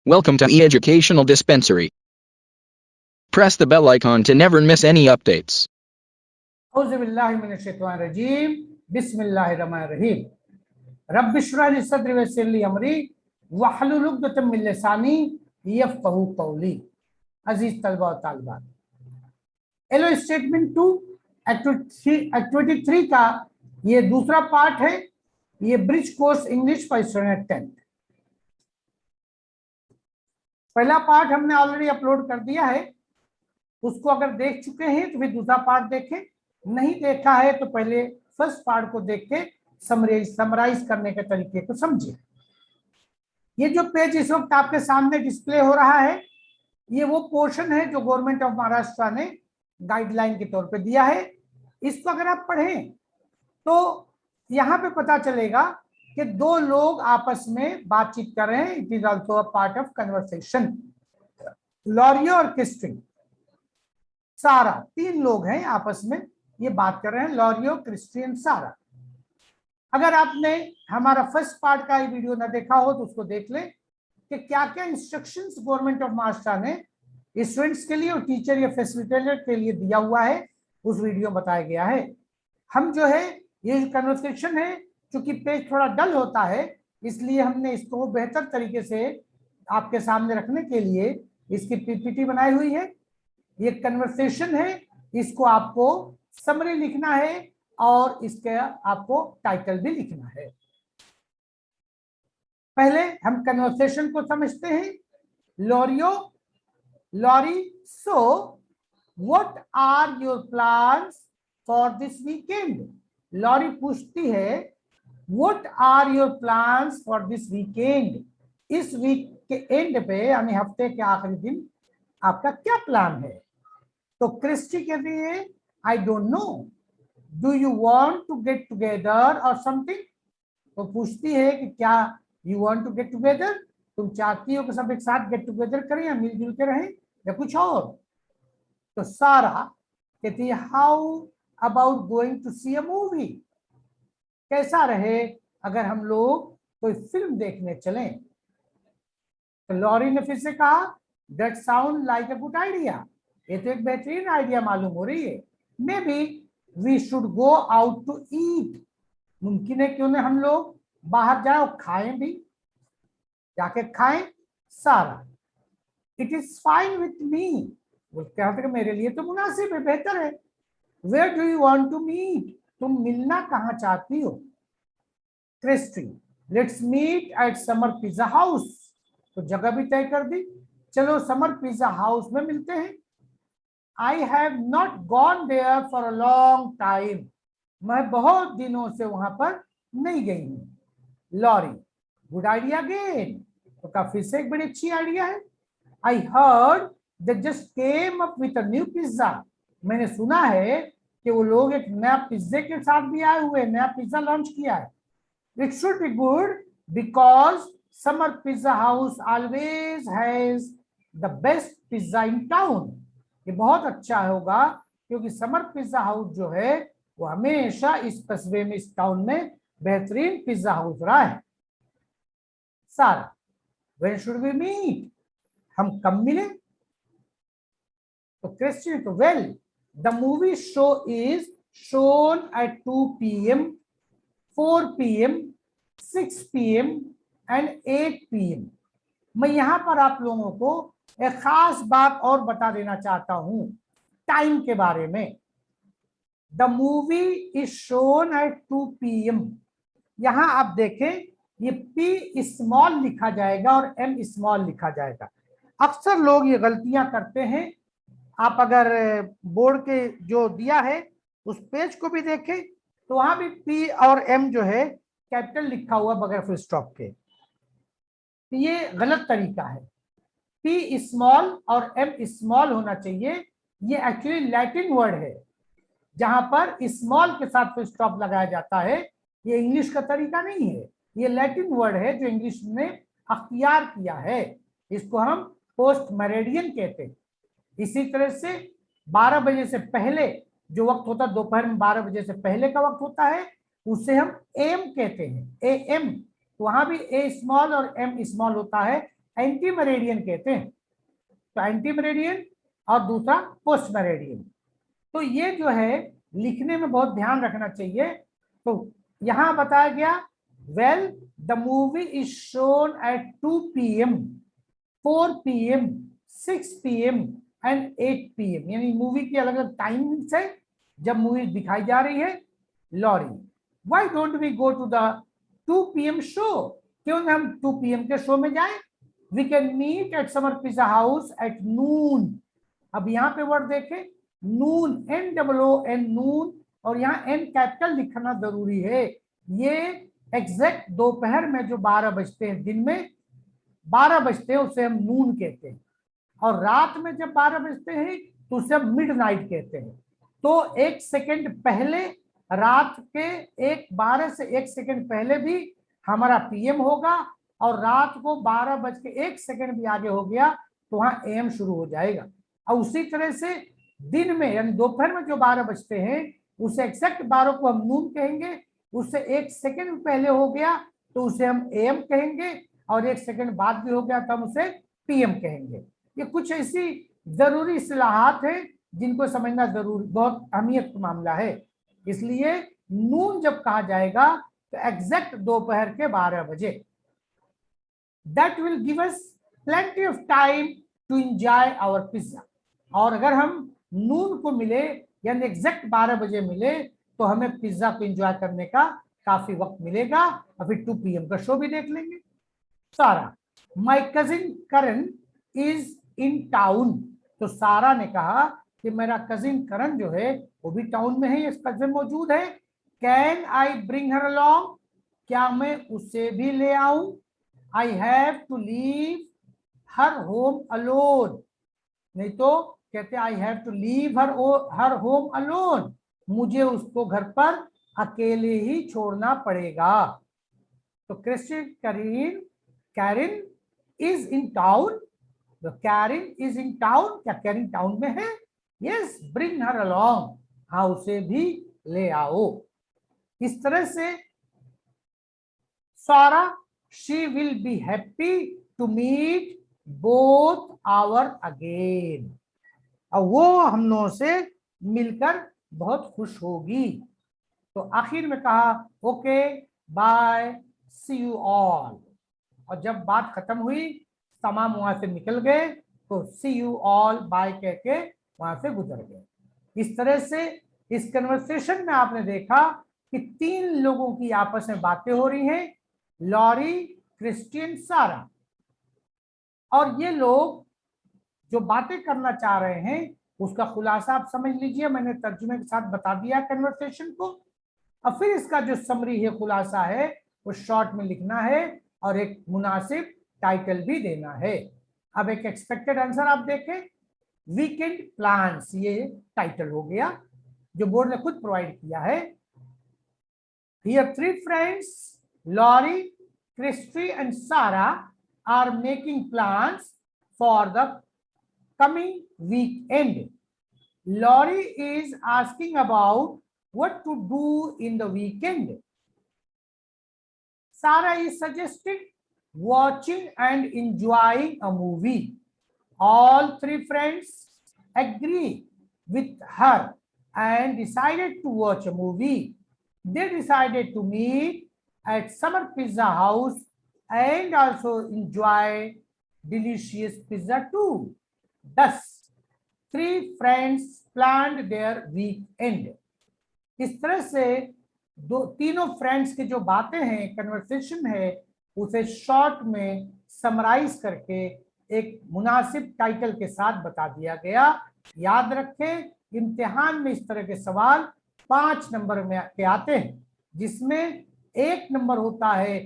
Welcome to e-Educational Dispensary. Press the bell icon to never miss any updates. औज़ुबिल्लाहिमिनश्शैतानिर्रजीम बिस्मिल्लाहिर्रहमानिर्रहीम रब्बिश्रह ली सदरी वयस्सिर ली अमरी वहलुल उक़दतम मिन लिसानी यफ़क़हू क़ौली। अजीज तलबा और तालिबात, एलो स्टेटमेंट 2 एक्टिविटी 3 का ये दूसरा पार्ट है। ये bridge course English for student 10th। पहला पार्ट हमने ऑलरेडी अपलोड कर दिया है, उसको अगर देख चुके हैं तो फिर दूसरा पार्ट देखें, नहीं देखा है तो पहले फर्स्ट पार्ट को देख के समराइज करने के तरीके को समझिए। ये जो पेज इस वक्त आपके सामने डिस्प्ले हो रहा है, ये वो पोर्शन है जो गवर्नमेंट ऑफ महाराष्ट्र ने गाइडलाइन के तौर पे दिया है। इसको अगर आप पढ़ें तो यहाँ पे पता चलेगा कि दो लोग आपस में बातचीत कर रहे हैं। It is also a part of conversation. लॉरियो और क्रिस्टिन, सारा, तीन लोग हैं आपस में ये बात कर रहे हैं, लॉरियो, क्रिस्टिन, सारा। अगर आपने हमारा फर्स्ट पार्ट का ये वीडियो ना देखा हो तो उसको देख लें कि क्या क्या इंस्ट्रक्शंस गवर्नमेंट ऑफ महाराष्ट्र ने स्टूडेंट्स के लिए और टीचर या फैसिलिटेटर के लिए दिया हुआ है, उस वीडियो में बताया गया है। हम जो है ये जो कन्वर्सेशन है, चूंकि पेज थोड़ा डल होता है इसलिए हमने इसको बेहतर तरीके से आपके सामने रखने के लिए इसकी पीपीटी बनाई हुई है। ये कन्वर्सेशन है, इसको आपको समरी लिखना है और इसके आपको टाइटल भी लिखना है। पहले हम कन्वर्सेशन को समझते हैं। Laurie, so what are your plans for this weekend? Laurie पूछती है what are your plans for this weekend? इस वीक के एंड पे यानी हफ्ते के आखिरी दिन आपका क्या प्लान है? तो क्रिस्टी कहती है I don't know, do you want to get together or something? तो पूछती है कि क्या you want to get together, तुम चाहती हो कि सब एक साथ गेट टुगेदर करें या मिलजुल के रहें या कुछ और? तो सारा कहती है how about going to see a movie? कैसा रहे अगर हम लोग कोई फिल्म देखने चलें? तो लॉरी ने फिर से कहा that sound like a good idea, ये तो एक बेहतरीन आइडिया मालूम हो रही है। Maybe we should go out to eat, मुमकिन है क्यों ना हम लोग बाहर जाए और खाएं भी, जाके खाएं। सारा it is fine with me, वो कहते कि मेरे लिए तो मुनासिब है, बेहतर है। Where do you want to meet, तुम मिलना कहाँ चाहती हो? Christy let's meet at summer pizza House, तो जगह भी तय कर दी, चलो समर पिज्जा हाउस में मिलते हैं। I have not gone there for a long time, मैं बहुत दिनों से वहां पर नहीं गई हूँ। लॉरी गुड आइडिया अगेन, तो काफी से एक बड़ी अच्छी आइडिया है। I heard they just came up with a new pizza, मैंने सुना है कि वो लोग एक नया पिज्जे के साथ भी आए हुए, नया पिज्जा लॉन्च किया है। It should be good because summer pizza house always has the best pizza in town, ये बहुत अच्छा होगा क्योंकि समर पिज्जा हाउस जो है वो हमेशा इस कस्बे में, इस टाउन में बेहतरीन पिज्जा हाउस रहा है। सारा व्हेन शुड वी मीट, हम कब मिले? तो क्रिस्टियन तो well the movie show is shown at 2 PM, 4 PM, 6 PM and 8 PM। मैं यहां पर आप लोगों को एक खास बात और बता देना चाहता हूं टाइम के बारे में। The movie is shown at 2 PM, यहां आप देखें ये P स्मॉल लिखा जाएगा और M स्मॉल लिखा जाएगा। अक्सर लोग ये गलतियां करते हैं। आप अगर बोर्ड के जो दिया है उस पेज को भी देखें तो वहां भी P और M जो है कैपिटल लिखा हुआ बगैर फुल स्टॉप के, तो ये गलत तरीका है। P स्मॉल और M स्मॉल होना चाहिए। ये एक्चुअली लैटिन वर्ड है, जहां पर स्मॉल के साथ फुल स्टॉप लगाया जाता है। ये इंग्लिश का तरीका नहीं है, ये लैटिन वर्ड है जो इंग्लिश ने अख्तियार किया है। इसको हम पोस्ट मेरिडियन कहते हैं। इसी तरह से 12 बजे से पहले जो वक्त होता है, दोपहर में 12 बजे से पहले का वक्त होता है, उसे हम AM कहते हैं, AM। वहां भी A स्मॉल और M स्मॉल होता है, एंटी मेरेडियन कहते हैं। तो एंटी मेरेडियन और दूसरा पोस्ट मेरेडियन। तो ये जो है लिखने में बहुत ध्यान रखना चाहिए। तो यहां बताया गया, well the movie is shown at 2 PM, 4 PM, 6 PM and 8 PM, यानी मूवी की अलग अलग टाइमिंग्स है जब मूवी दिखाई जा रही है। Laurie, why don't we go to the 2 PM show, क्यों ना हम 2 PM के शो में जाएं। We can meet at summer pizza house at noon. अब यहाँ पे वर्ड देखें, नून, NOON, नून, और यहाँ N कैपिटल लिखना जरूरी है। ये एग्जैक्ट दोपहर में जो 12 बजते हैं, दिन में 12 बजते हैं, उसे हम नून कहते हैं, और रात में जब 12 बजते हैं तो उसे हम मिडनाइट कहते हैं। तो 1 सेकंड पहले, रात के 12 से 1 सेकंड पहले भी हमारा PM होगा, और रात को 12:01 भी आगे हो गया तो वहां AM शुरू हो जाएगा। और उसी तरह से दिन में यानी दोपहर में जो 12 बजते हैं उसे एग्जैक्ट 12 को हम नून कहेंगे, उससे 1 सेकंड पहले हो गया तो उसे हम AM कहेंगे, और 1 सेकंड बाद भी हो गया तो हम उसे PM कहेंगे। ये कुछ ऐसी जरूरी इस्तिलाहात है जिनको समझना जरूरी, बहुत अहमियत का मामला है। इसलिए नून जब कहा जाएगा तो एग्जैक्ट दोपहर के 12 बजे। That will give us plenty of time to enjoy our pizza. और अगर हम नून को मिले यानी एग्जैक्ट 12 बजे मिले तो हमें पिज्जा को एंजॉय करने का काफी वक्त मिलेगा, और फिर 2 PM का शो भी देख लेंगे। सारा, my cousin Karan is in town. तो सारा ने कहा कि मेरा कजिन करण जो है वो भी टाउन में है, इस कजिन मौजूद है। Can I bring her along, क्या मैं उसे भी ले आऊं। I have to leave her home alone, नहीं तो कहते I have to leave her home alone, मुझे उसको घर पर अकेले ही छोड़ना पड़ेगा। तो Christian Karin is in town, Karin is in town, क्या कैरिन टाउन में है। यस, ब्रिंग हर अलोंग, हाँ उसे भी ले आओ। इस तरह से सारा, she will be happy to meet both our again, और वो हम लोगों से मिलकर बहुत खुश होगी। तो आखिर में कहा okay bye see you all, और जब बात खत्म हुई तमाम वहां से निकल गए तो सी यू ऑल बाय कह के वहां से गुजर गए। इस तरह से इस कन्वर्सेशन में आपने देखा कि 3 लोगों की आपस में बातें हो रही हैं, लॉरी, क्रिस्टियन, सारा। और ये लोग जो बातें करना चाह रहे हैं उसका खुलासा आप समझ लीजिए, मैंने तर्जुमे के साथ बता दिया कन्वर्सेशन को। और फिर इसका जो समरी है, खुलासा है, वो शॉर्ट में लिखना है और एक मुनासिब टाइटल भी देना है। अब एक एक्सपेक्टेड आंसर आप देखें, वीकेंड प्लान्स, ये टाइटल हो गया जो बोर्ड ने खुद प्रोवाइड किया है। Here 3 friends, Laurie, Christy and Sarah are making plans for the coming weekend. Laurie is asking about what to do in the weekend. Sarah is suggesting watching and enjoying a movie. All 3 friends agree with her and decided to watch a movie. They decided to meet at Summer Pizza House and also enjoy delicious pizza too. Thus, 3 friends planned their weekend. इस तरह से तीनों friends की जो बातें हैं, conversation है, उसे शॉर्ट में समराइज करके एक मुनासिब टाइटल के साथ बता दिया गया। याद रखें, इम्तिहान में इस तरह के सवाल 5 नंबर में के आते हैं, जिसमें 1 नंबर होता है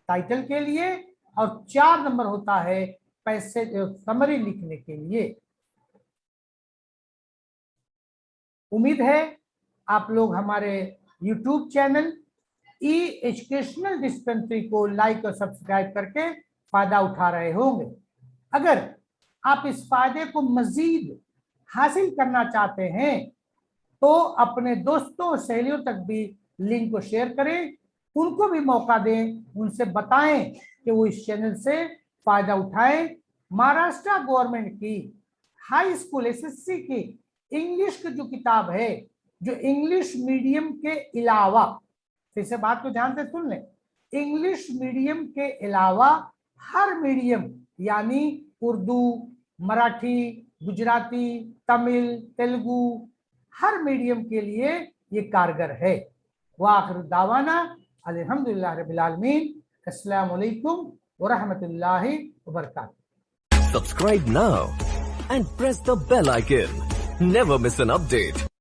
टाइटल के लिए और 4 नंबर होता है पैसे समरी लिखने के लिए। उम्मीद है आप लोग हमारे YouTube चैनल ई एजुकेशनल डिस्पेंसरी को लाइक और सब्सक्राइब करके फायदा उठा रहे होंगे। अगर आप इस फायदे को मजीद हासिल करना चाहते हैं तो अपने दोस्तों और सहेलियों तक भी लिंक को शेयर करें, उनको भी मौका दें, उनसे बताएं कि वो इस चैनल से फायदा उठाएं। महाराष्ट्र गवर्नमेंट की हाई स्कूल एसएससी की इंग्लिश की जो किताब है, जो इंग्लिश मीडियम के अलावा, फिर से बात को ध्यान से सुन लें, इंग्लिश मीडियम के अलावा हर मीडियम यानी उर्दू, मराठी, गुजराती, तमिल, तेलुगु, हर मीडियम के लिए ये कारगर है। वाखिर दावाना अल्हम्दुलिल्लाह रब्बिल आलमीन। अस्सलामु अलैकुम व रहमतुल्लाहि व बरकातहू। Subscribe now and press the bell icon. Never miss an update.